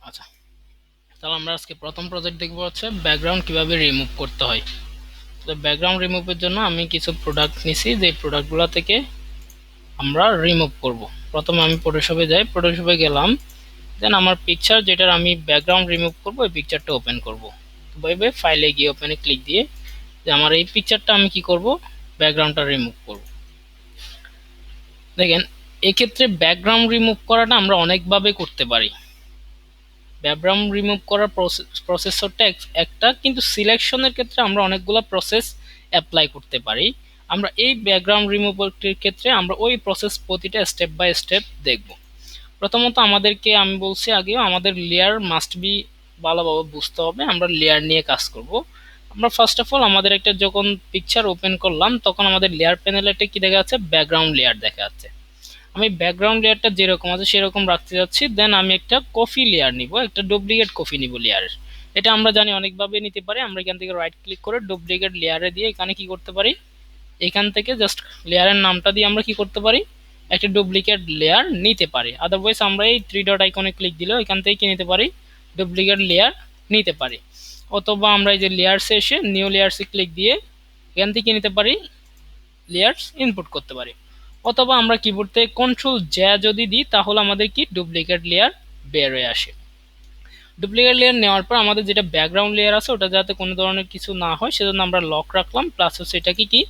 আচ্ছা, তাহলে আমরা আজকে প্রথম প্রজেক্ট দেখবো হচ্ছে ব্যাকগ্রাউন্ড কিভাবে রিমুভ করতে হয়। তো ব্যাকগ্রাউন্ড রিমুভের জন্য আমি কিছু প্রোডাক্ট নিছি, যে প্রোডাক্টগুলো থেকে আমরা রিমুভ করব। প্রথমে আমি ফটোশপে যাই, ফটোশপে গেলাম, দেন আমার পিকচার যেটার আমি ব্যাকগ্রাউন্ড রিমুভ করব ওই পিকচারটা ওপেন করব। ভাবে ফাইলে গিয়ে ওপেনে ক্লিক দিয়ে যে আমার এই পিকচারটা আমি কি করব, ব্যাকগ্রাউন্ডটা রিমুভ করব। দেখেন, এক্ষেত্রে ব্যাকগ্রাউন্ড রিমুভ করাটা আমরা অনেকভাবে করতে পারি। ব্যাকগ্রাউন্ড রিমুভ করার প্রসেসরটা একটা, কিন্তু সিলেকশনের ক্ষেত্রে আমরা অনেকগুলো প্রসেস অ্যাপ্লাই করতে পারি। আমরা এই ব্যাকগ্রাউন্ড রিমুভালটির ক্ষেত্রে আমরা ওই প্রসেস প্রতিটা স্টেপ বাই স্টেপ দেখব। প্রথমত আমাদেরকে আমি বলছি আগেও, আমাদের লেয়ার মাস্ট বি ভালোভাবে বুঝতে হবে। আমরা লেয়ার নিয়ে কাজ করব। আমরা ফার্স্ট অফ অল আমাদের একটা যখন পিকচার ওপেন করলাম তখন আমাদের লেয়ার প্যানেলে একটা কি দেখা যাচ্ছে, ব্যাকগ্রাউন্ড লেয়ার দেখা যাচ্ছে। আমি ব্যাকগ্রাউন্ড লেয়ারটা যেরকম আছে সেরকম রাখতে যাচ্ছি। দেন আমি একটা কফি লেয়ার নিব, একটা ডুপ্লিকেট কফি নিব লেয়ারের। এটা আমরা জানি অনেকভাবে নিতে পারি। আমরা এখান থেকে রাইট ক্লিক করে ডুপ্লিকেট লেয়ারে দিয়ে এখানে কি করতে পারি, এখান থেকে জাস্ট লেয়ারের নামটা দিয়ে আমরা কি করতে পারি, একটা ডুপ্লিকেট লেয়ার নিতে পারি। আদারওয়াইজ আমরা এই থ্রি ডট আইকনে ক্লিক দিলেও এখান থেকে কি নিতে পারি, ডুপ্লিকেট লেয়ার নিতে পারি। অথবা আমরা এই যে লেয়ারসে এসে নিউ লেয়ারসে ক্লিক দিয়ে এখান থেকে নিতে পারি, লেয়ার্স ইনপুট করতে পারি। অথবা আমরা কিবোর্ড থেকে কন্ট্রোল জ্যা যদি দিই তাহলে আমাদের কি ডুপ্লিকেট লেয়ার বের হয়ে আসে। ডুপ্লিকেট লেয়ার নেওয়ার পর আমাদের যেটা ব্যাকগ্রাউন্ড লেয়ার আছে ওটা যাতে কোনো ধরনের কিছু না হয় সেজন্য আমরা লক রাখলাম, প্লাস হচ্ছে এটাকে কি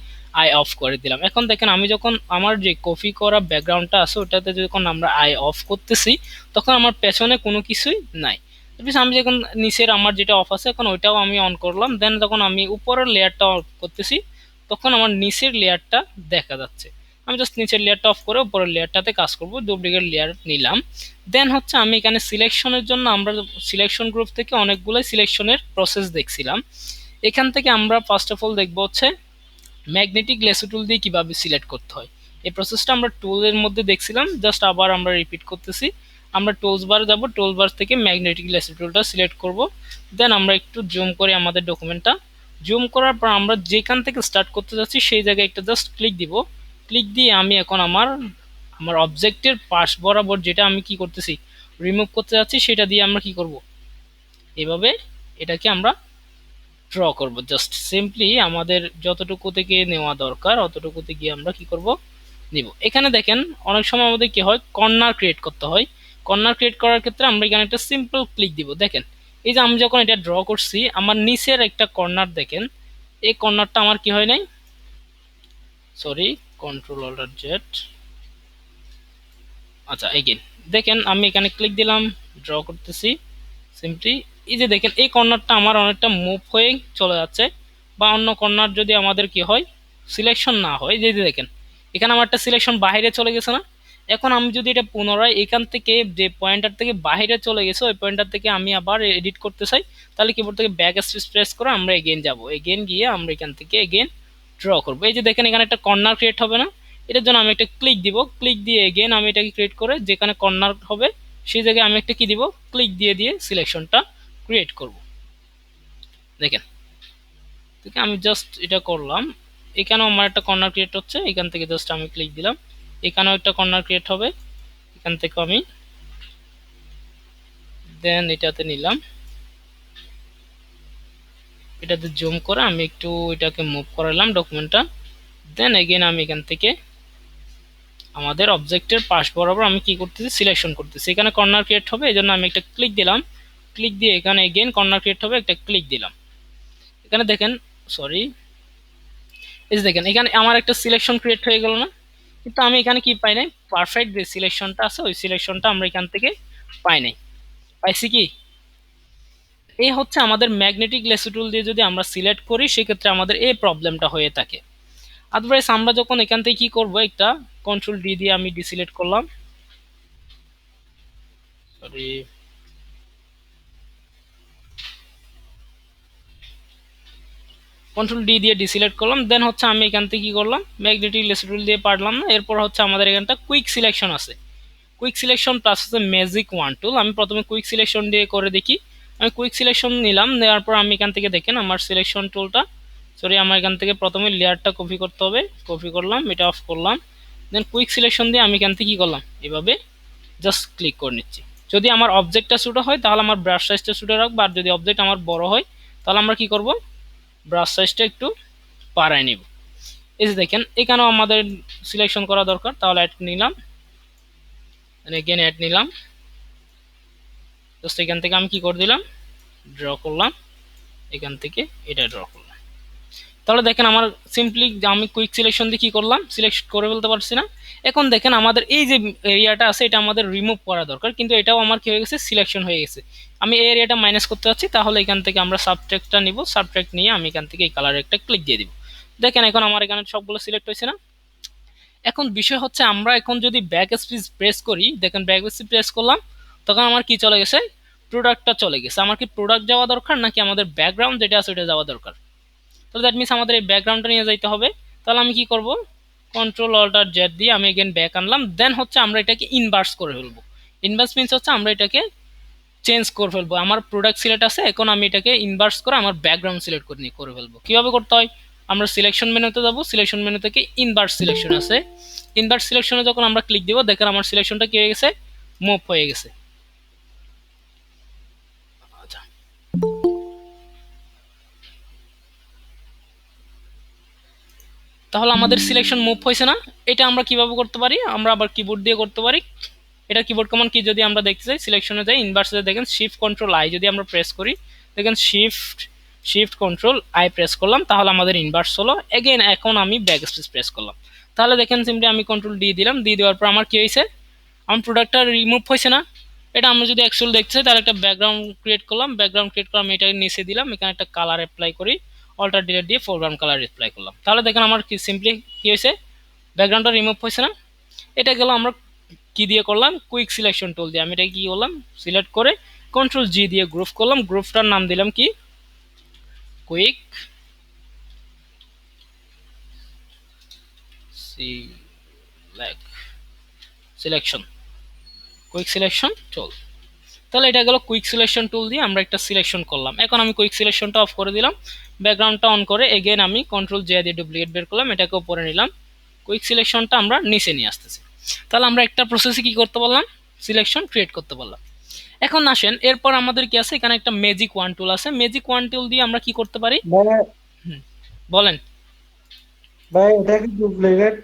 আই অফ করে দিলাম। এখন দেখেন, আমি যখন আমার যে কপি করা ব্যাকগ্রাউন্ডটা আছে ওটাতে যখন আমরা আই অফ করতেছি তখন আমার পেছনে কোনো কিছুই নাই। আমি যখন নিচের আমার যেটা অফ আছে এখন ওইটাও আমি অন করলাম, দেন যখন আমি উপরের লেয়ারটা অফ করতেছি তখন আমার নিচের লেয়ারটা দেখা যাচ্ছে। আমি জাস্ট নিচের লেয়ারটা অফ করে উপরের লেয়ারটাতে কাজ করব। ডুপ্লিকেট লেয়ার নিলাম। দেন হচ্ছে আমি এখানে সিলেকশনের জন্য আমরা সিলেকশন গ্রুপ থেকে অনেকগুলো সিলেকশনের প্রসেস দেখছিলাম। এখান থেকে আমরা ফার্স্ট অফ অল দেখবো হচ্ছে ম্যাগনেটিক লেসো টুল দিয়ে কিভাবে সিলেক্ট করতে হয়। এই প্রসেসটা আমরা টুলের মধ্যে দেখছিলাম, জাস্ট আবার আমরা রিপিট করতেছি। আমরা টুলস বার যাব, টুলস বার থেকে ম্যাগনেটিক লেসো টুলটা সিলেক্ট করব। দেন আমরা একটু জুম করে আমাদের ডকুমেন্টটা, জুম করার পর আমরা যেখান থেকে স্টার্ট করতে যাচ্ছি সেই জায়গায় একটা জাস্ট ক্লিক দিব। ক্লিক দিয়ে আমি এখন আমার আমার অবজেক্টের পাশ বরাবর যেটা আমি কি করতেছি, রিমুভ করতে যাচ্ছি, সেটা দিয়ে আমরা কি করব, এভাবে এটাকে আমরা ড্র করব। জাস্ট সিম্পলি আমাদের যতটুকু থেকে নেওয়া দরকার অতটুকু থেকে আমরা কি করব, নিব। এখানে দেখেন অনেক সময় আমাদের কি হয়, কর্নার ক্রিয়েট করতে হয়। কর্নার ক্রিয়েট করার ক্ষেত্রে আমরা এখানে একটা সিম্পল ক্লিক দিব। দেখেন, এই যে আমি যখন এটা ড্র করছি আমার নিচের একটা কর্নার দেখেন, এই কর্নারটা আমার কি হয় নাই, সরি, কন্ট্রোল অল্টার জেড, আচ্ছা এগেন দেখেন আমি এখানে ক্লিক দিলাম, ড্র করতেছি সিম্পলি। এই যে দেখেন এই কর্নারটা আমার অনেকটা মুভ হয়ে চলে যাচ্ছে। বা অন্য কর্নার যদি আমাদের কি হয়, সিলেকশন না হয়, যে দেখেন এখানে আমার একটা সিলেকশন বাইরে চলে গেছে না। এখন আমি যদি এটা পুনরায় এখান থেকে যে পয়েন্টার থেকে বাইরে চলে গেছে ওই পয়েন্টার থেকে আমি আবার এডিট করতে চাই, তাহলে কিবোর্ড থেকে ব্যাক স্পেস প্রেস করে আমরা এগেন যাব, এগেন গিয়ে আমরা এখান থেকে এগেন ড্র করবো। এই যে দেখেন এখানে একটা কর্নার ক্রিয়েট হবে না, এটার জন্য আমি একটা ক্লিক দিব। ক্লিক দিয়ে এগেন আমি এটাকে ক্রিয়েট করে যেখানে কর্নার হবে সেই জায়গায় আমি একটা কি দিব, ক্লিক দিয়ে দিয়ে সিলেকশনটা ক্রিয়েট করব। দেখেন, ঠিক আমি জাস্ট এটা করলাম। এখানেও আমার একটা কর্নার ক্রিয়েট হচ্ছে, এখান থেকে জাস্ট আমি ক্লিক দিলাম, এখানেও একটা কর্নার ক্রিয়েট হবে, এখান থেকে আমি দেন এটাতে নিলাম, এটাতে জুম করে আমি একটু এটাকে মুভ করালাম ডকুমেন্টটা। দেন এগেন আমি এখান থেকে আমাদের অবজেক্টের পাশ বরাবর আমি কি করতেছি, সিলেকশন করতেছি। এখানে কর্নার ক্রিয়েট হবে এই জন্য আমি একটা ক্লিক দিলাম। ক্লিক দিয়ে এখানে এগেন কর্নার ক্রিয়েট হবে, একটা ক্লিক দিলাম। এখানে দেখেন, সরি, এই দেখেন এখানে আমার একটা সিলেকশন ক্রিয়েট হয়ে গেল না, কিন্তু আমি এখানে কি পাই নাই, পারফেক্ট যে সিলেকশনটা আছে ওই সিলেকশনটা আমরা এখান থেকে পাই নাই। পাইছি কি, এই হচ্ছে আমাদের ম্যাগনেটিক লেসো টুল দিয়ে যদি আমরা সিলেক্ট করি সেক্ষেত্রে আমাদের এই প্রবলেমটা হয়ে থাকে। আদারওয়াইজ আমরা যখন এখান থেকে কি করব, একটা কন্ট্রোল ডি দিয়ে আমি ডিসিলেক্ট করলাম, সরি, কন্ট্রোল ডি দিয়ে ডিসিলেক্ট করলাম। দেন হচ্ছে আমি এখান থেকে কি করলাম, ম্যাগনেটিক লেসো টুল দিয়ে পারলাম না। এরপর হচ্ছে আমাদের এখানটা কুইক সিলেকশন আছে, কুইক সিলেকশন প্লাস হচ্ছে ম্যাজিক ওয়ান টুল। আমি প্রথমে কুইক সিলেকশন দিয়ে করে দেখি। আমি কুইক সিলেকশন নিলাম, নেওয়ার পর আমি এখান থেকে দেখেন আমার সিলেকশন টুলটা, সরি, আমার এখান থেকে প্রথমে লেয়ারটা কপি করতে হবে, কপি করলাম, এটা অফ করলাম। দেন কুইক সিলেকশন দিয়ে আমি এখান থেকে কি করলাম, এভাবে জাস্ট ক্লিক করে নিচ্ছি। যদি আমার অবজেক্টটা ছোট হয় তাহলে আমার ব্রাশ সাইজটা ছোট রাখবো, আর যদি অবজেক্ট আমার বড় হয় তাহলে আমরা কি করব, ব্রাশ সাইজটা একটু বাড়ায় নিব। এই যে দেখেন এখানেও আমাদের সিলেকশন করা দরকার, তাহলে অ্যাড নিলাম, এগেন অ্যাড নিলাম, জাস্ট এখান থেকে আমি কি করে দিলাম, ড্র করলাম, এখান থেকে এটা ড্র করলাম। তাহলে দেখেন আমার সিম্পলি আমি কুইক সিলেকশন দিয়ে কি করলাম, সিলেক্ট করে ফেলতে পারছি না। এখন দেখেন আমাদের এই যে এরিয়াটা আছে এটা আমাদের রিমুভ করা দরকার, কিন্তু এটাও আমার কি হয়ে গেছে, সিলেকশন হয়ে গেছে। আমি এই এরিয়াটা মাইনাস করতে যাচ্ছি, তাহলে এখান থেকে আমরা সাবট্রাক্টটা নিব, সাবট্রাক্ট নিয়ে আমি এখান থেকে এই কালারে একটা ক্লিক দিয়ে দিব। দেখেন এখন আমার এখানে সবগুলো সিলেক্ট হয়েছে না। এখন বিষয় হচ্ছে আমরা এখন যদি ব্যাক স্পেস প্রেস করি, দেখেন ব্যাক স্পেস প্রেস করলাম, তখন আমার কি চলে গেছে, প্রোডাক্টটা চলে গেছে। আমার কি প্রোডাক্ট যাওয়া দরকার নাকি আমাদের ব্যাকগ্রাউন্ড যেটা আছে ওটা যাওয়া দরকার? তাহলে দ্যাট মিনস আমাদের এই ব্যাকগ্রাউন্ডটা নিয়ে যাইতে হবে। তাহলে আমি কি করব, কন্ট্রোল অল্টার জেড দিয়ে আমি এগেন ব্যাক আনলাম, দেন হচ্ছে আমরা এটাকে ইনভার্স করে ফেলবো। ইনভার্স মিনস হচ্ছে আমরা এটাকে চেঞ্জ করে ফেলবো। আমার প্রোডাক্ট সিলেক্ট আছে, এখন আমি এটাকে ইনভার্স করে আমার ব্যাকগ্রাউন্ড সিলেক্ট করে ফেলবো। কিভাবে করতে হয়, আমরা সিলেকশন মেনুতে যাব, সিলেকশন মেনু থেকে ইনভার্স সিলেকশন আছে, ইনভার্স সিলেকশনে যখন আমরা ক্লিক দিব, দেখেন আমার সিলেকশনটা কি হয়ে গেছে, মুভ হয়ে গেছে। আচ্ছা, তাহলে আমাদের সিলেকশন মুভ হয়েছে না। এটা আমরা কিভাবে করতে পারি, আমরা আবার কিবোর্ড দিয়ে করতে পারি। এটা কিবোর্ড কমান্ড কি যদি আমরা দেখতে চাই, সিলেকশনে যাই, ইনভার্সে দেখেন শিফট কন্ট্রোল আই যদি আমরা প্রেস করি, দেখেন shift shift control I press করলাম, তাহলে আমাদের ইনভার্স হলো। এগেন এখন আমি ব্যাক স্পেস প্রেস করলাম, তাহলে দেখেন সিম্পলি আমি কন্ট্রোল ডি দিলাম, দিয়ে দেওয়ার পর আমার কি হয়েছে, আমার প্রোডাক্টটা রিমুভ হয়েছে না। এটা আমরা যদি অ্যাকচুয়াল দেখতে চাই তাহলে একটা ব্যাকগ্রাউন্ড ক্রিয়েট করলাম, ব্যাকগ্রাউন্ড ক্রিয়েট করে আমি এটাকে নিচে দিলাম, এখানে একটা কালার অ্যাপ্লাই করি, অল্টার ডিলেট দিয়ে ফোরগ্রাউন্ড কালার অ্যাপ্লাই করলাম। তাহলে দেখেন আমার কি সিম্পলি কি হয়েছে, ব্যাকগ্রাউন্ডটা রিমুভ হয়েছে না। এটা গেল আমরা কি দিয়ে করলাম, কুইক সিলেকশন টুল দিয়ে। আমি এটা কি করলাম, সিলেক্ট করে কন্ট্রোল জি দিয়ে গ্রুপ করলাম, গ্রুপটার নাম দিলাম কি, quick selection, quick selection tool. তাহলে এটা গেল কুইক সিলেকশন টুল দিয়ে আমরা একটা সিলেকশন করলাম। এখন আমি কুইক সিলেকশনটা অফ করে দিলাম, ব্যাকগ্রাউন্ডটা অন করে এগেন আমি কন্ট্রোল জে দিয়ে ডুপ্লিকেট বের করলাম, এটাকে উপরে নিলাম, কুইক সিলেকশনটা আমরা নিচে নিয়ে আসতেছি। তাহলে আমরা একটা প্রসেসে কি করতে পারলাম, সিলেকশন ক্রিয়েট করতে পারলাম। এখন আসেন এরপর আমাদের কি আছে, এখানে একটা ম্যাজিক ওয়ান টুল আছে, ম্যাজিক ওয়ান টুল দিয়ে আমরা কি করতে পারি, বলেন। ভাই এটা কি ডুপ্লিকেট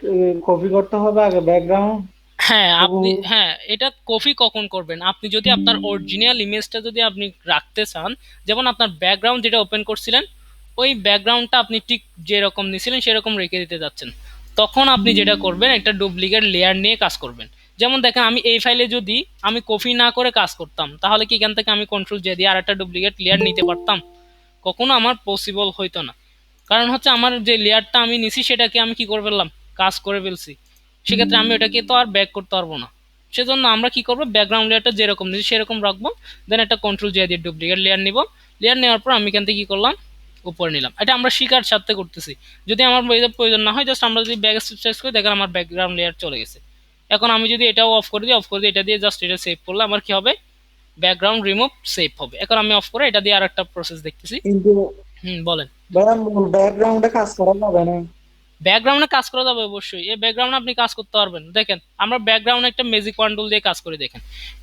কপি করতে হবে আগে ব্যাকগ্রাউন্ড? হ্যাঁ আপনি, হ্যাঁ এটা কপি কখন করবেন, আপনি যদি আপনার অরিজিনাল ইমেজটা যদি আপনি রাখতে চান, যেমন আপনার ব্যাকগ্রাউন্ড যেটা ওপেন করছিলেন ওই ব্যাকগ্রাউন্ডটা আপনি ঠিক যেরকম নিয়েছিলেন সেরকম রেখে দিতে যাচ্ছেন, তখন আপনি যেটা করবেন একটা ডুপ্লিকেট লেয়ার নিয়ে কাজ করবেন। যেমন দেখেন আমি এই ফাইলে যদি আমি কপি না করে কাজ করতাম, তাহলে কি এখান থেকে আমি কন্ট্রোল জে দিয়ে আর একটা ডুপ্লিকেট লেয়ার নিতে পারতাম? কখনো আমার পসিবল হইতো না। কারণ হচ্ছে আমার যে লেয়ারটা আমি নিছি সেটাকে আমি কি করে ফেললাম, কাজ করে ফেলছি, সেক্ষেত্রে আমি ওটাকে তো আর ব্যাক করতে পারবো না। সেজন্য আমরা কি করবো, ব্যাকগ্রাউন্ড লেয়ারটা যেরকম নিচ্ছি সেরকম রাখবো, দেন একটা কন্ট্রোল জে দিয়ে ডুপ্লিকেট লেয়ার নিব, লেয়ার নেওয়ার পর আমি এখান থেকে কি করলাম, উপরে নিলাম। এটা আমরা শিকার সাথে করতেছি, যদি আমার প্রয়োজন না হয় জাস্ট আমরা যদি ব্যাক স্পেস করি, দেখেন আমার ব্যাকগ্রাউন্ড লেয়ার চলে গেছে। এখন আমি যদি এটাও অফ করে দিই, অফ করে দিই, এটা দিয়ে জাস্ট এটা সেভ করলে আমার কি হবে, ব্যাকগ্রাউন্ড রিমুভ সেভ হবে। এখন আমি অফ করে এটা দিয়ে আর একটা প্রসেস দেখতেছি। কিন্তু বলেন। ভাইয়া মূল ব্যাকগ্রাউন্ডে কাজ করা যাবে না? ব্যাকগ্রাউন্ডে কাজ করা যাবে অবশ্যই, এই ব্যাকগ্রাউন্ডে আপনি কাজ করতে পারবেন। দেখেন আমরা ব্যাকগ্রাউন্ডে একটা ম্যাজিক ওয়ান টুল দিয়ে কাজ করি, দেখেন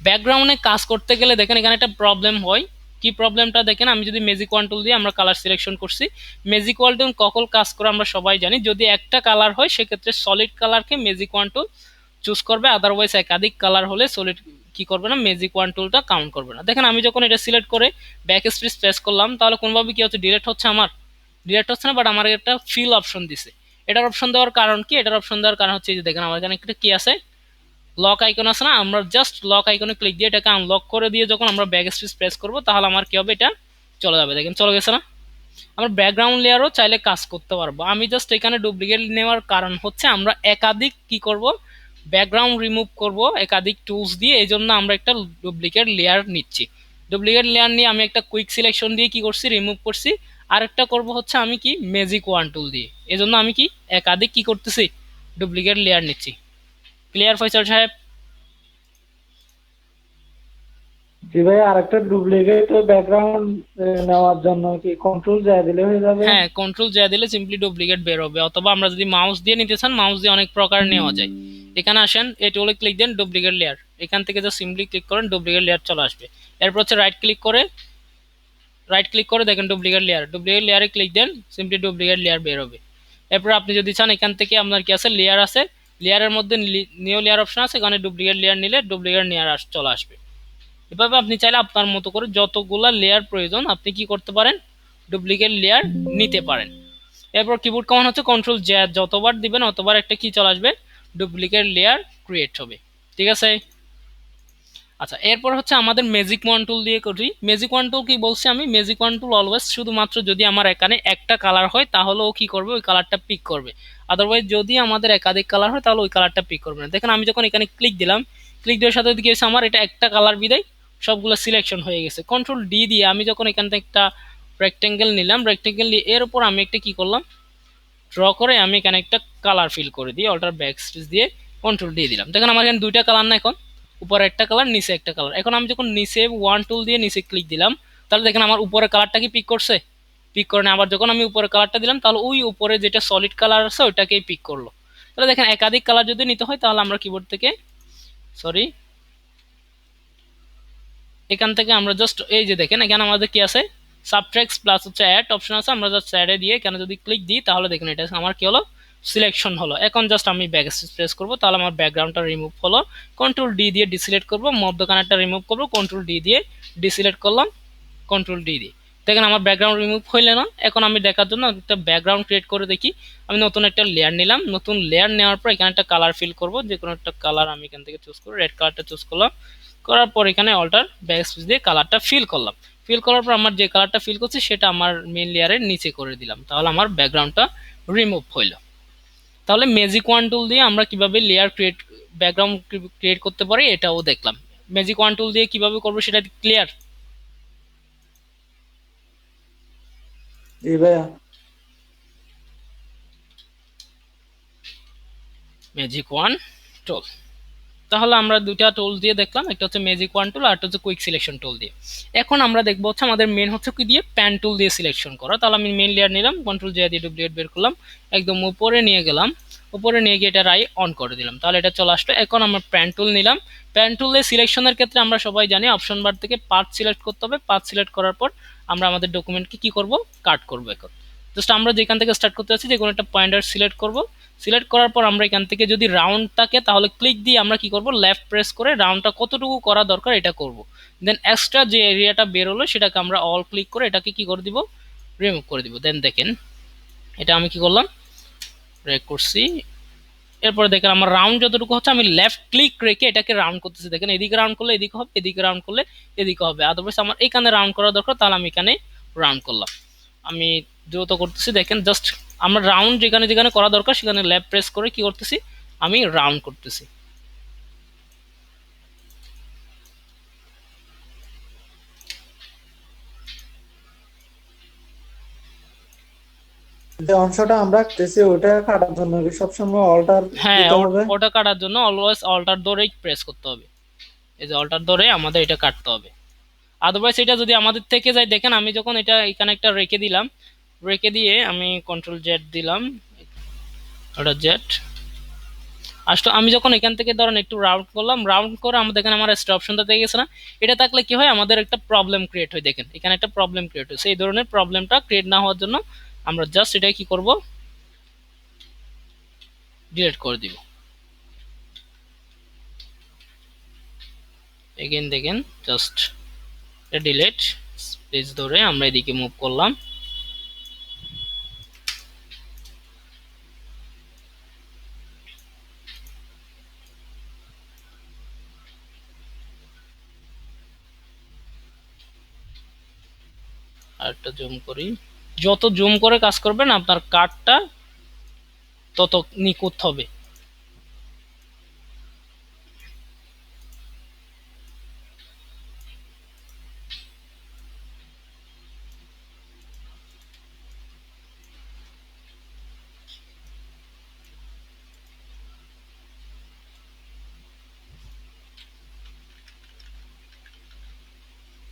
ব্যাকগ্রাউন্ডে কাজ করতে গেলে দেখেন এখানে একটা প্রবলেম হয়। কি প্রবলেমটা দেখেন, আমি যদি ম্যাজিক ওয়ান টুল দিয়ে আমরা কালার সিলেকশন করছি, ম্যাজিক ওয়ান টুল কখন কাজ করে আমরা সবাই জানি, যদি একটা কালার হয় সেক্ষেত্রে সলিড কালারকে ম্যাজিক ওয়ান টুল চুজ করবে, আদারওয়াইজ একাধিক কালার হলে সলিড কি করবে না, ম্যাজিক ওয়ান টুলটা কাউন্ট করবে না। দেখেন আমি যখন এটা সিলেক্ট করে ব্যাক স্পেস প্রেস করলাম, তাহলে কোনোভাবে কি হচ্ছে, ডিলেট হচ্ছে, আমার ডিলেট হচ্ছে না, বাট আমার একটা ফিল অপশন দিছে। এটার অপশন দেওয়ার কারণ কি, এটার অপশন দেওয়ার কারণ হচ্ছে যে দেখেন আমার এখানে একটা কি আছে, লক আইকন আছে না, আমরা জাস্ট লক আইকনে ক্লিক দিয়ে এটাকে আনলক করে দিয়ে যখন আমরা ব্যাক স্পেস প্রেস করব, তাহলে আমার কি হবে, এটা চলে যাবে। দেখেন চলে গেছে না। আমরা ব্যাকগ্রাউন্ড লেয়ারও চাইলে কাজ করতে পারবো। আমি জাস্ট এখানে ডুপ্লিকেট নেওয়ার কারণ হচ্ছে আমরা একাধিক কি করব, ব্যাকগ্রাউন্ড রিমুভ করব একাধিক টুলস দিয়ে, এই জন্য আমরা একটা ডুপ্লিকেট লেয়ার নিচ্ছি। ডুপ্লিকেট লেয়ার নিয়ে আমি একটা কুইক সিলেকশন দিয়ে কি করছি, রিমুভ করছি। আরেকটা করব হচ্ছে আমি কি, ম্যাজিক ওয়ান টুল দিয়ে, এজন্য আমি কি একাধিক কি করতেছি, ডুপ্লিকেট লেয়ার নিচ্ছি। ক্লিয়ার ফয়সাল সাহেব? জি ভাই, আরেকটা ডুপ্লিকেট ব্যাকগ্রাউন্ড নেওয়ার জন্য কি কন্ট্রোল যা দিলে হয়ে যাবে? হ্যাঁ কন্ট্রোল যা দিলে সিম্পলি ডুপ্লিকেট বের হবে, অথবা আমরা যদি মাউস দিয়ে নিতে চান মাউস দিয়ে অনেক প্রকার নেওয়া যায়। এখানে আসেন, এই টুলে ক্লিক দেন, ডুপ্লিকেট লেয়ার, এখান থেকে জাস্ট সিম্পলি ক্লিক করেন, ডুপ্লিকেট লেয়ার চলে আসবে। এরপর হচ্ছে রাইট ক্লিক করে দেখেন ডুপ্লিকেট লেয়ারে ক্লিক দেন, সিম্পলি ডুপ্লিকেট লেয়ার বের হবে। এরপর আপনি যদি চান এখান থেকে আপনার কি আছে, লেয়ার আছে, লেয়ারের মধ্যে নিউ লেয়ার অপশন আছে, এখানে ডুপ্লিকেট লেয়ার নিলে ডুপ্লিকেট লেয়ার চলে আসবে। এভাবে আপনি চাইলে আপনার মতো করে যতগুলা লেয়ার প্রয়োজন আপনি কি করতে পারেন, ডুপ্লিকেট লেয়ার নিতে পারেন। এরপর কিবোর্ড কমান্ড হচ্ছে কন্ট্রোল জে, যতবার দিবেন অতবার একটা কি চলে আসবে, ডুপ্লিকেট লেয়ার ক্রিয়েট হবে। ঠিক আছে। আচ্ছা, এরপর হচ্ছে আমাদের ম্যাজিক ওয়ান টুল দিয়ে করি। ম্যাজিক ওয়ান টুল কি বলছি আমি, ম্যাজিক ওয়ান টুল অলওয়েজ শুধুমাত্র যদি আমার এখানে একটা কালার হয় তাহলে ও কি করবে, ওই কালারটা পিক করবে। আদারওয়াইজ যদি আমাদের একাধিক কালার হয় তাহলে ওই কালারটা পিক করবে না। দেখেন আমি যখন এখানে ক্লিক দিলাম, ক্লিক দেওয়ার সাথে কি হয়েছে, আমার এটা একটা কালার বিদায় সবগুলো সিলেকশন হয়ে গেছে। কন্ট্রোল ডি দিয়ে আমি যখন এখান থেকে একটা রেক্টেঙ্গেল নিলাম, রেক্টেঙ্গেল নিয়ে এর উপর আমি একটা কি করলাম, ড্র করে আমি এখানে একটা কালার ফিল করে দিই, অল্টার ব্যাক স্পেস দিয়ে কন্ট্রোল দিয়ে দিলাম। দেখেন আমার এখানে দুইটা কালার না, এখন উপরে একটা কালার নিচে একটা কালার। এখন আমি যখন নিচে ওয়ান টুল দিয়ে নিচে ক্লিক দিলাম, তাহলে দেখেন আমার উপরে কালারটা কি পিক করছে, পিক করে না। আবার যখন আমি উপরে কালারটা দিলাম তাহলে ওই উপরে যেটা সলিড কালার আছে ওইটাকেই পিক করলো। তাহলে দেখেন একাধিক কালার যদি নিতে হয় তাহলে আমরা কিবোর্ড থেকে সরি এখান থেকে আমরা জাস্ট এই যে দেখেন এখানে আমাদের কি আছে, সাবট্রাক্টস প্লাস হচ্ছে অ্যাড অপশন আছে, আমরা জাস্ট অ্যাডে দিয়ে এখানে যদি ক্লিক দিই তাহলে দেখেন এটা আমার কি হলো, সিলেকশন হলো। এখন জাস্ট আমি ব্যাক প্রেস করবো, তাহলে আমার ব্যাকগ্রাউন্ডটা রিমুভ হলো। কন্ট্রোল ডি দিয়ে ডিসিলেক্ট করবো, মধ্যখানেরটা রিমুভ করবো, কন্ট্রোল ডি দিয়ে ডিসিলেক্ট করলাম, কন্ট্রোল ডি দিয়ে দেখেন আমার ব্যাকগ্রাউন্ড রিমুভ হইলে না। এখন আমি দেখার জন্য একটা ব্যাকগ্রাউন্ড ক্রিয়েট করে দেখি, আমি নতুন একটা লেয়ার নিলাম, নতুন লেয়ার নেওয়ার পর এখানে একটা কালার ফিল করব, যে কোনো একটা কালার আমি এখান থেকে চুজ করি, রেড কালারটা চুজ করলাম, করার পর এখানে অল্টার ব্যাকস্পেস দিয়ে কালারটা ফিল করলাম। ফিল করার পর আমার যে কালারটা ফিল করছি সেটা আমার মেইন লেয়ারের নিচে করে দিলাম, তাহলে আমার ব্যাকগ্রাউন্ডটা রিমুভ হইল। তাহলে ম্যাজিক ওয়ান টুল দিয়ে আমরা কিভাবে লেয়ার ক্রিয়েট, ব্যাকগ্রাউন্ড ক্রিয়েট করতে পারি এটাও দেখলাম। ম্যাজিক ওয়ান টুল দিয়ে কিভাবে করবো সেটা ক্লিয়ার? জি ভাইয়া। ম্যাজিক ওয়ান টুল, তাহলে আমরা দুইটা টুল দিয়ে দেখলাম, একটা হচ্ছে ম্যাজিক ওয়ান টুল আর একটা হচ্ছে কুইক সিলেকশন টুল দিয়ে। এখন আমরা দেখবো হচ্ছে আমাদের মেন হচ্ছে কি দিয়ে, প্যান টুল দিয়ে সিলেকশন করা। তাহলে আমি মেন লেয়ার নিলাম, কন্ট্রোল জে দিয়ে ডুপ্লিকেট বের করলাম, একদম উপরে নিয়ে গেলাম, উপরে নিয়ে গিয়ে এটা রাই অন করে দিলাম, তাহলে এটা চলে আসলো। এখন আমরা প্যান টুল নিলাম, প্যান টুলে সিলেকশনের ক্ষেত্রে আমরা সবাই জানি অপশন বার থেকে পাথ সিলেক্ট করতে হবে। পাথ সিলেক্ট করার পর আমরা আমাদের ডকুমেন্টকে কি করব, কাট করব। এখন জাস্ট আমরা যেখান থেকে স্টার্ট করতে যাচ্ছি যে কোনো একটা পয়েন্টার সিলেক্ট করব, সিলেক্ট করার পর আমরা এখান থেকে যদি রাউন্ড থাকে তাহলে ক্লিক দিয়ে আমরা কি করব, লেফট প্রেস করে রাউন্ডটা কতটুকু করা দরকার এটা করব। দেন এক্সট্রা যে এরিয়াটা বের হলো সেটাকে আমরা অল ক্লিক করে এটাকে কি করে দিব, রিমুভ করে দিব। দেন দেখেন এটা আমি কি করলাম, ব্রেক করছি। এরপরে দেখেন আমার রাউন্ড যতটুকু হচ্ছে আমি লেফট ক্লিক রেখে এটাকে রাউন্ড করতেছি। দেখেন এদিকে রাউন্ড করলে এদিকে হবে, এদিকে রাউন্ড করলে এদিকে হবে। আদারওয়াইজ আমার এখানে রাউন্ড করা দরকার, তাহলে আমি এখানে রাউন্ড করলাম। আমি দ্রুত করতেছি, দেখেন জাস্ট আমরা রাউন্ড যেখানে যেখানে করা দরকার সেখানে লেফট প্রেস করে কি করতেছি, আমি রাউন্ড করতেছি। যে অংশটা আমরা কাটতেছি ওটা কাটার জন্য কি সবসময় অল্টার হ্যাঁ, দিতে হবে? ওটা কাটার জন্য অলওয়েজ অল্টার ধরেই প্রেস করতে হবে। এই যে অল্টার ধরে আমাদের এটা কাটতে হবে। আদারওয়াইজ এটা যদি আমাদের থেকে যায়, দেখেন আমি যখন এটা এখানে একটা রেখে দিলাম, রেখে দিয়ে আমি কন্ট্রোল জেড দিলাম, ওটা জেড আসলে আমি যখন এখান থেকে ধরেন একটু রাউন্ড করলাম, রাউন্ড করে আমাদের এখানে আমার স্টপ অপশনটা থেকে গেছে না, এটা থাকলে কি হয় আমাদের একটা প্রবলেম ক্রিয়েট হয়। দেখেন এখানে একটা প্রবলেম ক্রিয়েট হয়, সেই ধরনের প্রবলেমটা ক্রিয়েট না হওয়ার জন্য আমরা জাস্ট এটা কি করব, ডিলিট করে দিব। এগেন দেখেন জাস্ট ডিলিট স্পেস ধরে আমরা এদিকে মুভ করলাম। আর একটা জুম করি, যত জুম করে কাজ করবেন আপনার কার্ডটা তত নিখুঁত হবে।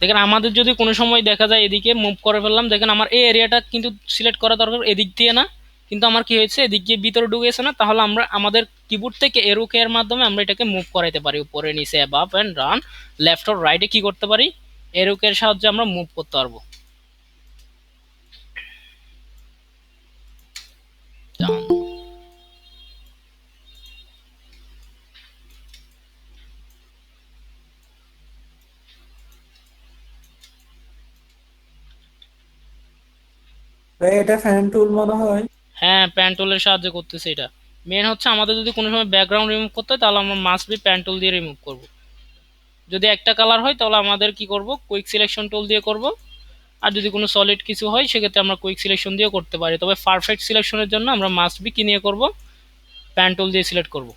দেখেন আমাদের যদি কোনো সময় দেখা যায় এদিকে মুভ করে ফেললাম, দেখেন আমার এই এরিয়াটা কিন্তু সিলেক্ট করা দরকার এদিক দিয়ে না, কিন্তু আমার কি হয়েছে, এদিক দিয়ে ভিতরে ঢুকেছে না, তাহলে আমরা আমাদের কিবোর্ড থেকে এরো কে এর মাধ্যমে আমরা এটাকে মুভ করাইতে পারি উপরে নিচে, above and run, left or রাইটে কি করতে পারি, এরো কে এর সাহায্যে আমরা মুভ করতে পারবো। ডান। ভাই এটা ফ্যান টুল মনে হয়। হ্যাঁ, প্যান টুলের সাহায্যে করতেছে এটা। মেন হচ্ছে আমাদের যদি কোনো সময় ব্যাকগ্রাউন্ড রিমুভ করতে হয় তাহলে আমরা মাস্ট বি প্যান টুল দিয়ে রিমুভ করব। যদি একটা কালার হয় তাহলে আমাদের কি করব, কুইক সিলেকশন টুল দিয়ে করব। আর যদি কোনো সলিড কিছু হয় সেক্ষেত্রে আমরা কুইক সিলেকশন দিয়েও করতে পারি, তবে পারফেক্ট সিলেকশনের জন্য আমরা মাস্ট বি কি নিয়ে করব, প্যান টুল দিয়ে সিলেক্ট করব।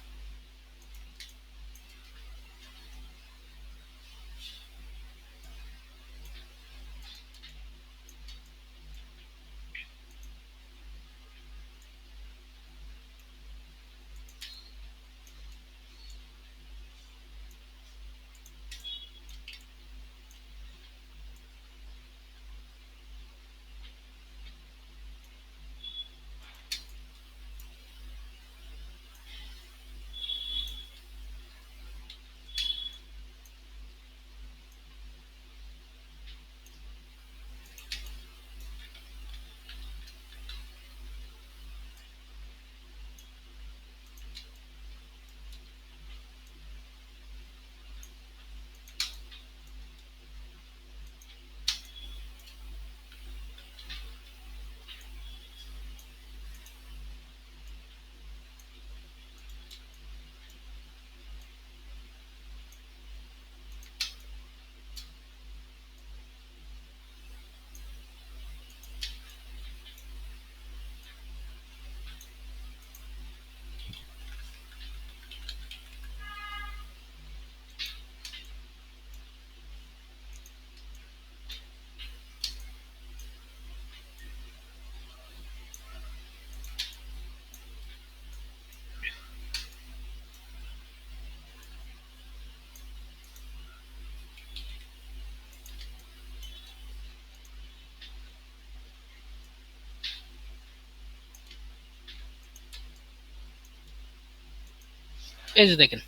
এই যে দেখেন,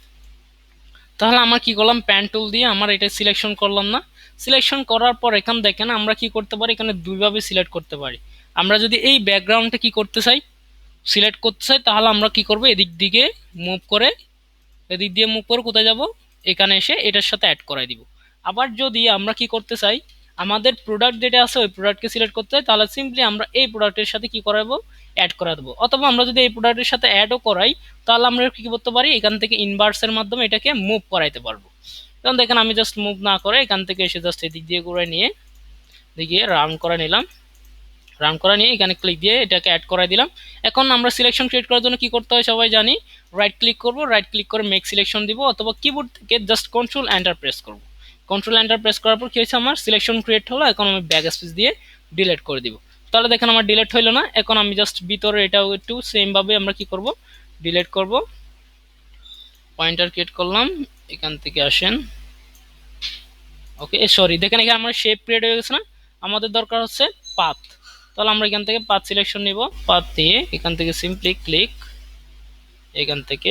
তাহলে আমরা কি করলাম, প্যান টুল দিয়ে আমার এটা সিলেকশন করলাম না। সিলেকশন করার পর এখানে দেখেন আমরা কি করতে পারি, এখানে দুইভাবে সিলেক্ট করতে পারি। আমরা যদি এই ব্যাকগ্রাউন্ডটা কি করতে চাই, সিলেক্ট করতে চাই, তাহলে আমরা কি করব, এদিক দিকে মুভ করে, এদিক দিয়ে মুভ করে কোথায় যাব, এখানে এসে এটার সাথে অ্যাড করাই দিব। আবার যদি আমরা কি করতে চাই, আমাদের প্রোডাক্ট যেটা আছে ওই প্রোডাক্টকে সিলেক্ট করতে চাই, তাহলে সিম্পলি আমরা এই প্রোডাক্টের সাথে কি করাবো, অ্যাড করা দেবো। অথবা আমরা যদি এই প্রোডাক্টের সাথে অ্যাডও করাই তাহলে আমরা কি করতে পারি, এখান থেকে ইনভার্সের মাধ্যমে এটাকে মুভ করাইতে পারবো। কারণ দেখেন আমি জাস্ট মুভ না করে এখান থেকে এসে জাস্ট এদিক দিয়ে ঘুরে নিয়ে দিকে রান করে নিলাম, রান করা নিয়ে এখানে ক্লিক দিয়ে এটাকে অ্যাড করাই দিলাম। এখন আমরা সিলেকশন ক্রিয়েট করার জন্য কি করতে হয় সবাই জানি, রাইট ক্লিক করব, রাইট ক্লিক করে মেক সিলেকশন দিব, অথবা কিবোর্ড থেকে জাস্ট কন্ট্রোল এন্টার প্রেস করব। কন্ট্রোল এন্টার প্রেস করার পর কি হয়েছে, আমার সিলেকশন ক্রিয়েট হলো। এখন আমি ব্যাক স্পেস দিয়ে ডিলিট করে দিব। তাহলে দেখেন আমার ডিলিট হইলো না। এখন আমি জাস্ট ভিতরে এটাও একটু সেম ভাবে আমরা কি করব, ডিলিট করব। পয়েন্টার ক্রিয়েট করলাম, এখান থেকে আসেন, ওকে সরি দেখেন এখানে আমার শেপ ক্রিয়েট হয়ে গেছে না, আমাদের দরকার হচ্ছে পাথ। তাহলে আমরা এখান থেকে পাথ সিলেকশন নিব, পাথ দিয়ে এখান থেকে সিম্পলি ক্লিক, এখান থেকে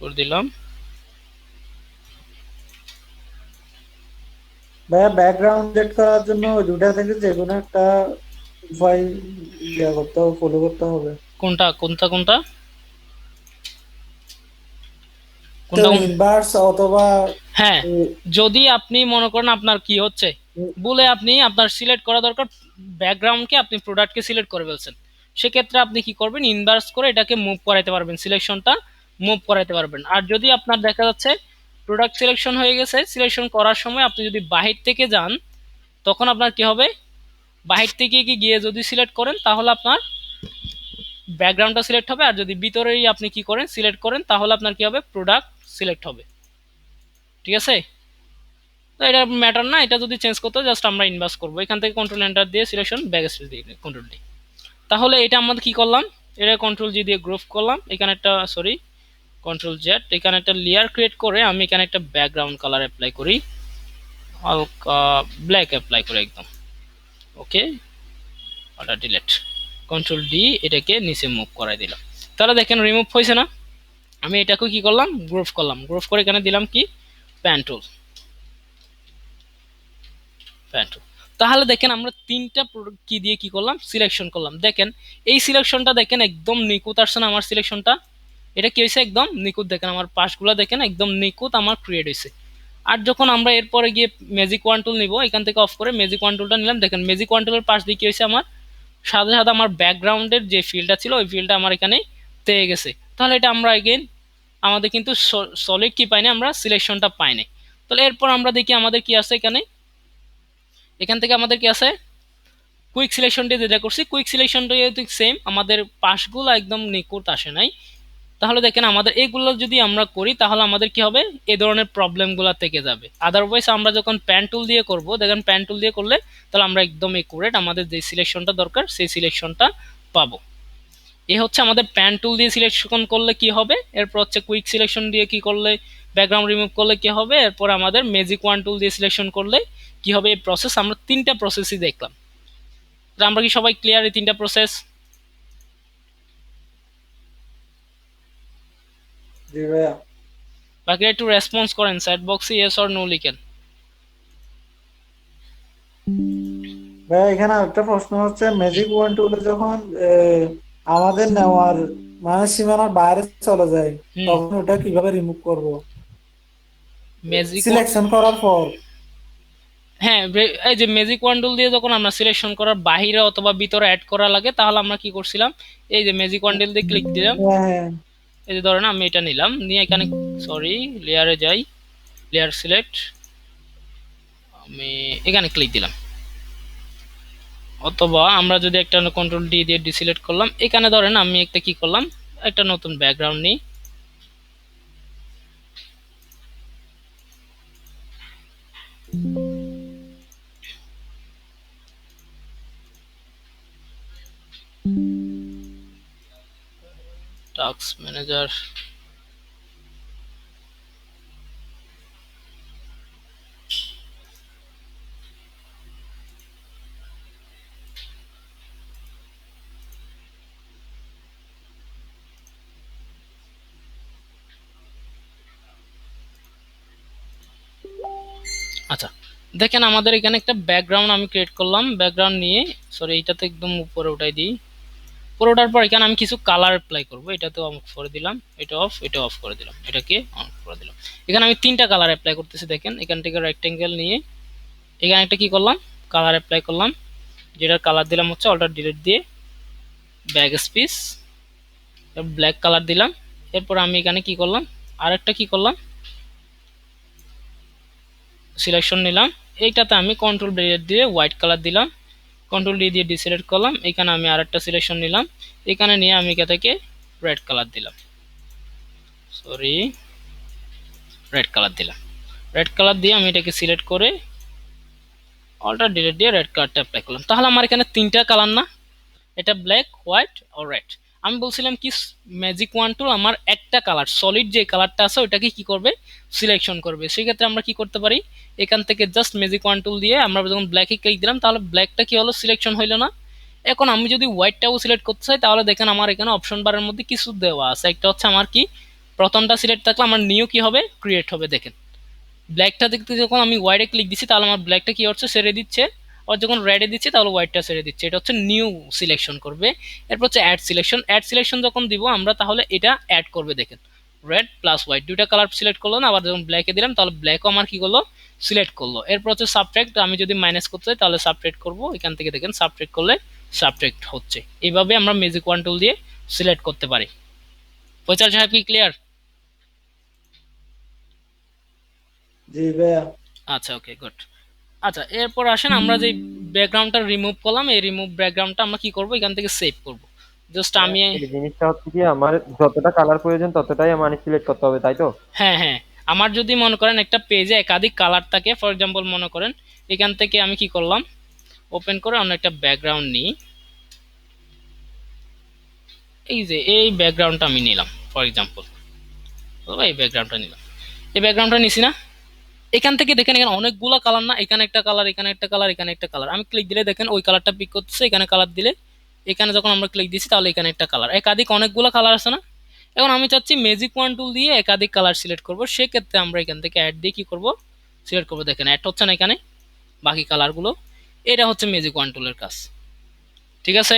করে দিলাম। ভাইয়া ব্যাকগ্রাউন্ড সেট করার জন্য ওই দুটা থেকে যে কোনো একটা উপায় করতে হবে, ফলো করতে হবে। কোনটা কোনটা কোনটা তো কোনটা ইনভার্স অথবা হ্যাঁ, যদি আপনি মনে করেন আপনার কি হচ্ছে, বলে আপনি আপনার সিলেক্ট করা দরকার ব্যাকগ্রাউন্ডকে, আপনি প্রোডাক্টকে সিলেক্ট করে ফেলছেন, সেক্ষেত্রে আপনি কি করবেন, ইনভার্স করে এটাকে মুভ করাইতে পারবেন, সিলেকশনটা মুভ করাইতে পারবেন। আর যদি আপনার দেখা যাচ্ছে প্রোডাক্ট সিলেকশন হয়ে গেছে, সিলেকশন করার সময় আপনি যদি বাহির থেকে যান তখন আপনার কি হবে, বাহির থেকে কি গিয়ে যদি সিলেক্ট করেন তাহলে আপনার ব্যাকগ্রাউন্ডটা সিলেক্ট হবে। আর যদি ভিতরেই আপনি কি করেন সিলেক্ট করেন তাহলে আপনার কি হবে, প্রোডাক্ট সিলেক্ট হবে। ঠিক আছে, তো এটা ম্যাটার না, এটা যদি চেঞ্জ করতে জাস্ট আমরা ইনভার্স করবো, এখান থেকে কন্ট্রোল এন্টার দিয়ে সিলেকশন ব্যাক স্পেস দিয়ে কন্ট্রোল ডি। তাহলে এটা আমরা কি করলাম, এটা কন্ট্রোল জি দিয়ে গ্রুপ করলাম, এখানে একটা সরি কন্ট্রোল জেড, এখানে একটা লেয়ার ক্রিয়েট করে আমি এখানে একটা ব্যাকগ্রাউন্ড কালার অ্যাপ্লাই করি, হালকা ব্ল্যাক অ্যাপ্লাই করে একদম, ওকে, ওটা ডিলিট। কন্ট্রোল ডি, এটাকে নিচে মুভ করাই দিলাম। তাহলে দেখেন রিমুভ হয়েছে না। আমি এটাকে কি করলাম, গ্রুপ করলাম, গ্রুপ করে এখানে দিলাম কি প্যান টুল, প্যান টুল। তাহলে দেখেন আমরা তিনটা কি দিয়ে কি করলাম, সিলেকশন করলাম। দেখেন এই সিলেকশনটা দেখেন একদম নিখুঁত আসছে না আমার সিলেকশনটা। এটা কি হয়েছে, একদম নিখুঁত। দেখেন আমার পাশগুলো দেখেন একদম নিখুঁত আমার ক্রিয়েট হয়েছে। আর যখন আমরা এরপরে গিয়ে ম্যাজিক ওয়ান টুল নিব, এখান থেকে অফ করে ম্যাজিক ওয়ান টুলটা নিলাম, দেখেন ম্যাজিক ওয়ান টুলের পাশ দিয়ে কি হয়েছে, আমার সাথে সাথে আমার ব্যাকগ্রাউন্ডের যে ফিল্ডটা ছিল ওই ফিল্ডটা আমার এখানে পেয়ে গেছে। তাহলে এটা আমরা এগেন আমাদের কিন্তু সলিড কি পাইনি, আমরা সিলেকশনটা পাইনি। তাহলে এরপর আমরা দেখি আমাদের কি আছে এখানে, এখান থেকে আমাদের কি আছে, কুইক সিলেকশনটি যেটা করছি, কুইক সিলেকশনটা সেম, আমাদের পাশগুলো একদম নিখুঁত আসে নাই। তাহলে দেখেন আমাদের এইগুলো যদি আমরা করি তাহলে আমাদের কি হবে, এই ধরনের প্রবলেমগুলো থেকে যাবে। আদারওয়াইজ আমরা যখন প্যান টুল দিয়ে করব, দেখেন প্যান টুল দিয়ে করলে তাহলে আমরা একদম একুরেট আমাদের যে সিলেকশনটা দরকার সেই সিলেকশনটা পাবো। এ হচ্ছে আমাদের প্যান টুল দিয়ে সিলেকশন করলে কি হবে, এরপর হচ্ছে কুইক সিলেকশন দিয়ে কি করলে, ব্যাকগ্রাউন্ড রিমুভ করলে কি হবে, এরপর আমাদের ম্যাজিক ওয়ান টুল দিয়ে সিলেকশন করলে কি হবে। এই প্রসেস আমরা তিনটা প্রসেসই দেখলাম। আমরা কি সবাই ক্লিয়ার এই তিনটা প্রসেস? জি ভাইয়া। বাকি একটু রেসপন্স করেন, চ্যাট বক্সে ইয়েস অর নো লিখেন। ভাইয়া এখানে একটা প্রশ্ন হচ্ছে, ম্যাজিক ওয়ান টুলে যখন আমাদের নেওয়ার মানে সীমানার বাইরে চলে যায়, হুম। তখন ওটা কিভাবে রিমুভ করব ম্যাজিক ওয়ান, সিলেকশন করার পর? হ্যাঁ এই যে ম্যাজিক ওয়ান টুল দিয়ে যখন আমরা সিলেকশন করার বাহিরে অথবা ভিতরে অ্যাড করা লাগে, তাহলে আমরা কি করছিলাম, এই যে ম্যাজিক ওয়ান টুল দিয়ে ক্লিক দিলাম। হ্যাঁ হ্যাঁ। এই যে ধরেন আমি এটা নিলাম, নিয়ে এখানে সরি লেয়ারে যাই, লেয়ার সিলেক্ট, আমি এখানে ক্লিক দিলাম। অথবা আমরা যদি একটা কন্ট্রোল ডি দিয়ে ডিসিলেক্ট করলাম, এখানে ধরেন আমি একটা কি করলাম, একটা নতুন ব্যাকগ্রাউন্ড নিই, টাস্ক ম্যানেজার, আচ্ছা দেখেন আমাদের এখানে একটা ব্যাকগ্রাউন্ড আমি ক্রিয়েট করলাম। ব্যাকগ্রাউন্ড নিয়ে সরি এইটাতে একদম উপরে উঠাই দিই, উপরে ওঠার পর এখানে আমি কিছু কালার অ্যাপ্লাই করবো। এটাতে অফ করে দিলাম, এটা অফ করে দিলাম, এটাকে অন করে দিলাম। এখানে আমি তিনটা কালার অ্যাপ্লাই করতেছি। দেখেন এখান থেকে রেক্টেঙ্গেল নিয়ে এখানে একটা কি করলাম, কালার অ্যাপ্লাই করলাম, যেটার কালার দিলাম হচ্ছে অল্টার ডিলিট দিয়ে ব্যাক স্পেস ব্ল্যাক কালার দিলাম। এরপর আমি এখানে কি করলাম, আরেকটা কি করলাম, সিলেকশন নিলাম, এইটাতে আমি কন্ট্রোল ডিলিট দিয়ে হোয়াইট কালার দিলাম, কন্ট্রোল ডি দিয়ে ডিসিলেক্ট করলাম। এখানে আমি আরেকটা সিলেকশন নিলাম, এখানে নিয়ে আমি এখান থেকে রেড কালার দিলাম, সরি রেড কালার দিলাম। রেড কালার দিয়ে আমি এটাকে সিলেক্ট করে অল্টার ডিলিট দিয়ে রেড কালারটা অ্যাপ্লাই করলাম। তাহলে আমার এখানে তিনটা কালার না, এটা ব্ল্যাক, হোয়াইট ও রেড। আমি বলছিলাম কি ম্যাজিক ওয়ান টুল আমার একটা কালার সলিড যে কালারটা আছে ওটাকে কি করবে, সিলেকশন করবে। সেক্ষেত্রে আমরা কি করতে পারি, এখান থেকে জাস্ট ম্যাজিক ওয়ান টুল দিয়ে আমরা যখন ব্ল্যাকে ক্লিক দিলাম তাহলে ব্ল্যাকটা কি হলো, সিলেকশন হইলো না। এখন আমি যদি হোয়াইটটাও সিলেক্ট করতে চাই তাহলে দেখেন আমার এখানে অপশন বারের মধ্যে কিছু দেওয়া আছে। একটা হচ্ছে আমার কি প্রথমটা সিলেক্ট থাকলে আমার নিউ কি হবে, ক্রিয়েট হবে। দেখেন ব্ল্যাকটা দেখতে যখন আমি হোয়াইটে ক্লিক দিচ্ছি তাহলে আমার ব্ল্যাকটা কি হচ্ছে, ছেড়ে দিচ্ছে। আর যখন রেডে দিচ্ছি তাহলে হোয়াইটটা ছেড়ে দিচ্ছে। এটা হচ্ছে নিউ সিলেকশন করবে। এরপর হচ্ছে অ্যাড সিলেকশন, অ্যাড সিলেকশন যখন দিব আমরা তাহলে এটা অ্যাড করবে। দেখেন রেড প্লাস হোয়াইট দুইটা কালার সিলেক্ট করলো না, আবার যখন ব্ল্যাকে দিলাম তাহলে ব্ল্যাকও আমার কি করলো, সিলেক্ট করলো। এরপর হচ্ছে সাবট্রাক্ট, আমি যদি মাইনাস করতে চাই তাহলে সাবট্রাক্ট করবো। এখান থেকে দেখেন সাবট্রাক্ট করলে সাবট্রাক্ট হচ্ছে। এইভাবে আমরা ম্যাজিক ওয়ান টুল দিয়ে সিলেক্ট করতে পারি। ফয়সাল সাহেব কি ক্লিয়ার? জি ভাইয়া। আচ্ছা ওকে গুড। আচ্ছা এরপর আসেন আমরা যে ব্যাকগ্রাউন্ডটা রিমুভ করলাম, এই রিমুভ ব্যাকগ্রাউন্ডটা আমরা কি করব, এখান থেকে সেভ করব। জাস্ট আমি এই জিনিসটা হচ্ছে কি আমার যতটা কালার প্রয়োজন ততটাই আমার সিলেক্ট করতে হবে, তাই তো? হ্যাঁ হ্যাঁ, আমার যদি মনে করেন একটা পেজে একাধিক কালার থাকে, ফর এক্সাম্পল মনে করেন এখান থেকে আমি কি করলাম, ওপেন করে অন্য একটা ব্যাকগ্রাউন্ড নিই, এই যে এই ব্যাকগ্রাউন্ডটা আমি নিলাম ফর এক্সাম্পল, এই ব্যাকগ্রাউন্ডটা নিলাম, এই ব্যাকগ্রাউন্ডটা নিছি না। এখান থেকে দেখেন এখানে অনেকগুলো কালার না, এখানে একটা কালার, এখানে একটা কালার, এখানে একটা কালার। আমি ক্লিক দিলে দেখেন ওই কালারটা পিক করতেছে, এখানে কালার দিলে এখানে যখন আমরা ক্লিক দিচ্ছি তাহলে এখানে একটা কালার, একাধিক অনেকগুলো কালার আছে না। এখন আমি চাচ্ছি ম্যাজিক ওয়ান টুল দিয়ে একাধিক কালার সিলেক্ট করব, সেক্ষেত্রে আমরা এখান থেকে অ্যাড দিয়ে কি করব, সিলেক্ট করব। দেখেন অ্যাড হচ্ছে না এখানে বাকি কালারগুলো, এটা হচ্ছে ম্যাজিক ওয়ান টুলের কাজ। ঠিক আছে,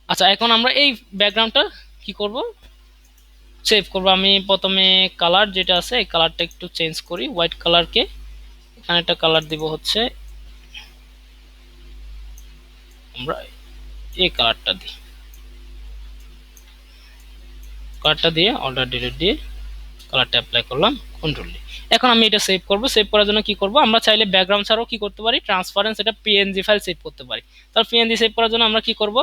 আচ্ছা এখন আমরা এই ব্যাকগ্রাউন্ডটা কি করব, সেভ করব। আমি প্রথমে কালার যেটা আছে এই কালারটা একটু চেঞ্জ করি, হোয়াইট কালারকে এখানে একটা কালার দিব হচ্ছে, আমরা এই কালারটা দিই, কালারটা দিয়ে অল্টার ডিলিট দিয়ে কালারটা অ্যাপ্লাই করলাম, কন্ট্রোল ডি। এখন আমি এটা সেভ করব, সেভ করার জন্য কি করব, আমরা চাইলে ব্যাকগ্রাউন্ড ছাড়াও কি করতে পারি, ট্রান্সপারেন্স এটা পিএনজি ফাইল সেভ করতে পারি। তাহলে পিএনজি সেভ করার জন্য আমরা কি করব,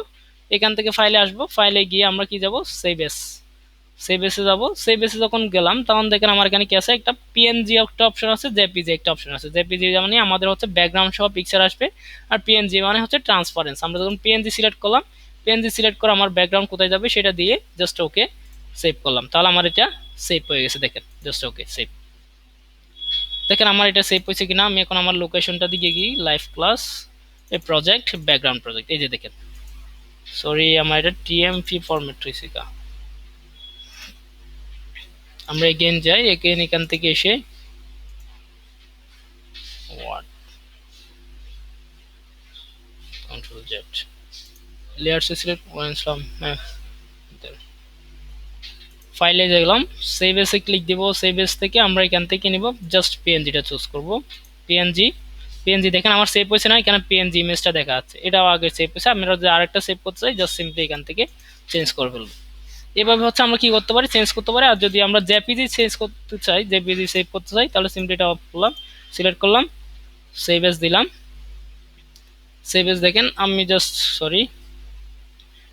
এখান থেকে ফাইলে আসবো, ফাইলে গিয়ে আমরা কি যাব, সেভ এস, সেভ এসে যাব। সেভ এসে যখন গেলাম তখন দেখেন আমার এখানে কি আছে, একটা পিএনজি একটা অপশন আছে, জেপিজি একটা অপশন আছে। জেপিজি মানে আমাদের হচ্ছে ব্যাকগ্রাউন্ড সহ পিকচার আসবে, আর পিএনজি মানে হচ্ছে ট্রান্সপারেন্স। আমরা যখন পিএনজি সিলেক্ট করলাম, পিএনজি সিলেক্ট করে আমার ব্যাকগ্রাউন্ড কোথায় যাবে সেটা দিয়ে জাস্ট ওকে সেভ করলাম, তাহলে আমার এটা সেভ হয়ে গেছে। দেখেন জাস্ট ওকে সেভ, দেখেন আমার এটা সেভ হয়েছে কিনা। আমি এখন আমার লোকেশনটা দিকে গিয়ে লাইভ ক্লাস এই প্রজেক্ট ব্যাকগ্রাউন্ড প্রজেক্ট, এই যে দেখেন, সরি আমার এটা টিএমপি ফরম্যাট হয়েছে। আমরা এগেইন যাই, এগেইন এখান থেকে এসে what control Z layers select ওয়ানসলাম, হ্যাঁ ফাইলে গেলাম, সেভ এসে ক্লিক দিব। সেভ এস থেকে আমরা এখান থেকে নিব জাস্ট পিএনজিটা চুজ করব, পিএনজি। পিএনজি দেখেন আমার সেভ হয়েছে না, এখানে পিএনজি ইমেজটা দেখা যাচ্ছে, এটাও আগে সেভ হয়েছে। আমরা যদি আরেকটা সেভ করতে চাই জাস্ট সিম্পলি এখান থেকে চেঞ্জ করে ফেলবো। এভাবে হচ্ছে আমরা কি করতে পারি, চেঞ্জ করতে পারি। আর যদি আমরা জেপিজি চেঞ্জ করতে চাই, জেপিজি সেভ করতে চাই, তাহলে সিম্পলি এটা অফ করলাম, সিলেক্ট করলাম, সেভ এস দিলাম। সেভ এস দেখেন আমি জাস্ট সরি,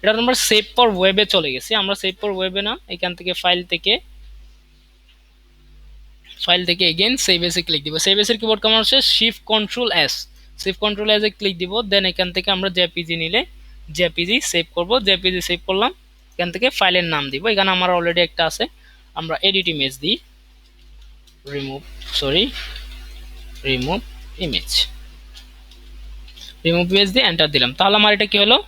এটা আমরা সেভ ফর ওয়েবে চলে গেছি, আমরা সেভ ফর ওয়েবে না, এখান থেকে ফাইল থেকে এগেইন সেভ এসে ক্লিক দিব। সেভ এসের কিবোর্ড কমান্ড হচ্ছে shift control S, shift control S A click দিব। দেন এখান থেকে আমরা জেপিজি নিলে জেপিজি সেভ করব, জেপিজি সেভ করলাম। এখান থেকে ফাইলের নাম দিব, এখানে আমার অলরেডি একটা আছে, আমরা এডিট ইমেজ দিই, remove sorry remove image, remove image দিয়ে এন্টার দিলাম। তাহলে আমার এটা কি হলো,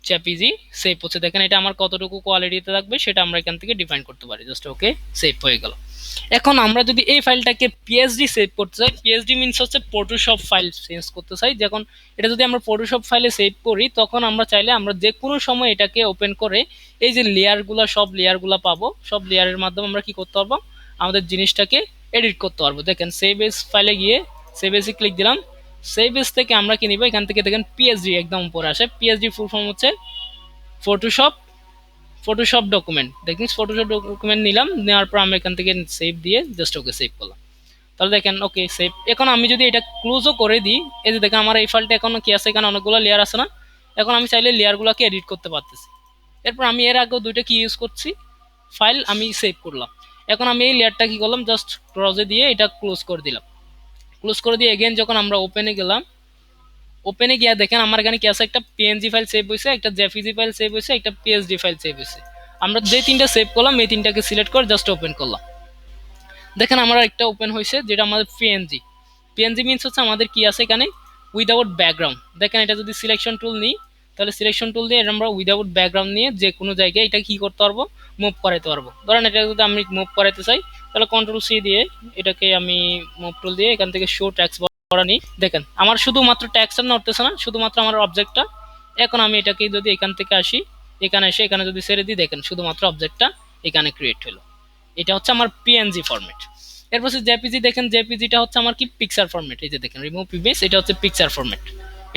জেপিজি সেভ হচ্ছে। দেখেন এটা আমার কতটুকু কোয়ালিটিতে থাকবে সেটা আমরা এখান থেকে ডিফাইন করতে পারি, জাস্ট ওকে সেভ হয়ে গেল। এখন আমরা যদি এই ফাইলটাকে পিএসডি সেভ করতে চাই, পিএসডি মিনস হচ্ছে ফটোশপ ফাইল চেঞ্জ করতে চাই, যখন এটা যদি আমরা ফটোশপ ফাইলে সেভ করি তখন আমরা চাইলে আমরা যে কোনো সময় এটাকে ওপেন করে এই যে লেয়ারগুলো সব লেয়ারগুলো পাবো, সব লেয়ারের মাধ্যমে আমরা কি করতে পারবো, আমাদের জিনিসটাকে এডিট করতে পারবো। দেখেন সেভ এস ফাইলে গিয়ে সেভ এসে ক্লিক দিলাম। সেভ এস থেকে আমরা কি নিব, এখান থেকে দেখেন পিএসডি একদম উপরে আসে, পিএসডি ফুল ফর্ম হচ্ছে ফটোশপ, ফটোশপ ডকুমেন্ট। দেখেন ফটোশপ ডকুমেন্ট নিলাম, নেওয়ার পর আমরা এখান থেকে সেভ দিয়ে জাস্ট ওকে সেভ করলাম। তাহলে দেখেন ওকে সেভ। এখন আমি যদি এটা ক্লোজও করে দিই, এই যে দেখেন আমার এই ফাইলটা এখন কি আছে, এখানে অনেকগুলো লেয়ার আছে না, এখন আমি চাইলে লেয়ারগুলোকে এডিট করতে পারতেছি। এরপর আমি এর আগেও দুইটা কি ইউজ করছি, ফাইল আমি সেভ করলাম। এখন আমি এই লেয়ারটা কি করলাম, জাস্ট ক্রসে দিয়ে এটা ক্লোজ করে দিলাম। ক্লোজ করে দিয়ে এগেন যখন আমরা ওপেনে গেলাম, ওপেনে গিয়ে দেখেন আমার এখানে কি আছে, একটা পিএনজি ফাইল সেভ হয়েছে, একটা জেপিজি ফাইল সেভ হয়েছে, একটা পিএসডি ফাইল সেভ হয়েছে। আমরা যে তিনটা সেভ করলাম এই তিনটাকে সিলেক্ট করে জাস্ট ওপেন করলাম। দেখেন আমার একটা ওপেন হয়েছে যেটা আমাদের পিএনজি। পিএনজি মিনস হচ্ছে আমাদের কি আছে এখানে, উইদাউট ব্যাকগ্রাউন্ড। দেখেন এটা যদি সিলেকশন টুল নিই, তাহলে সিলেকশন টুল দিয়ে আমরা উইদাউট ব্যাকগ্রাউন্ড নিয়ে যে কোনো জায়গায় এটা কি করতে পারবো, মুভ করাতে পারবো। ধরেন এটা যদি আমি মুভ করাতে চাই তাহলে কন্ট্রোল সি দিয়ে এটাকে আমি মুভ টুল দিয়ে এখান থেকে শো ট্যাক্স করা নিই। দেখেন আমার শুধুমাত্র ট্যাক্সটা নড়তেছে না, শুধুমাত্র আমার অবজেক্টটা। এখন আমি এটাকে যদি এখান থেকে আসি, এখানে এসে এখানে যদি ছেড়ে দিই, দেখেন শুধুমাত্র অবজেক্টটা এখানে ক্রিয়েট হলো। এটা হচ্ছে আমার পিএনজি ফরম্যাট। এরপর জেপিজি, দেখেন জেপিজিটা হচ্ছে আমার কি পিকচার ফরম্যাট। এই যে দেখেন রিমুভ ইমেজ, এটা হচ্ছে পিকচার ফরম্যাট।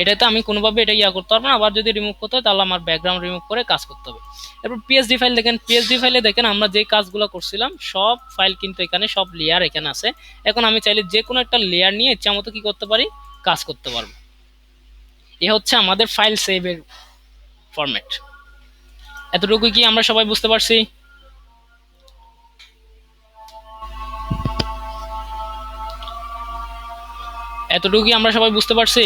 এটাতে আমি কোনোভাবে এটা ইয়া করতে পারবো না, আবার যদি রিমুভ করতে হয় তাহলে আমার ব্যাকগ্রাউন্ড রিমুভ করে কাজ করতে হবে। এরপর পিএসডি ফাইল, দেখেন পিএসডি ফাইলে দেখেন আমরা যে কাজগুলো করছিলাম সব ফাইল কিন্তু এখানে, সব লেয়ার এখানে আছে। এখন আমি চাইলে যে কোনো একটা লেয়ার নিয়ে ইচ্ছা মতো কি করতে পারি, কাজ করতে পারবো। এ হচ্ছে আমাদের ফাইল সেভের ফরম্যাট। এতটুকু কি আমরা সবাই বুঝতে পারছি? এতটুকু কি আমরা সবাই বুঝতে পারছি?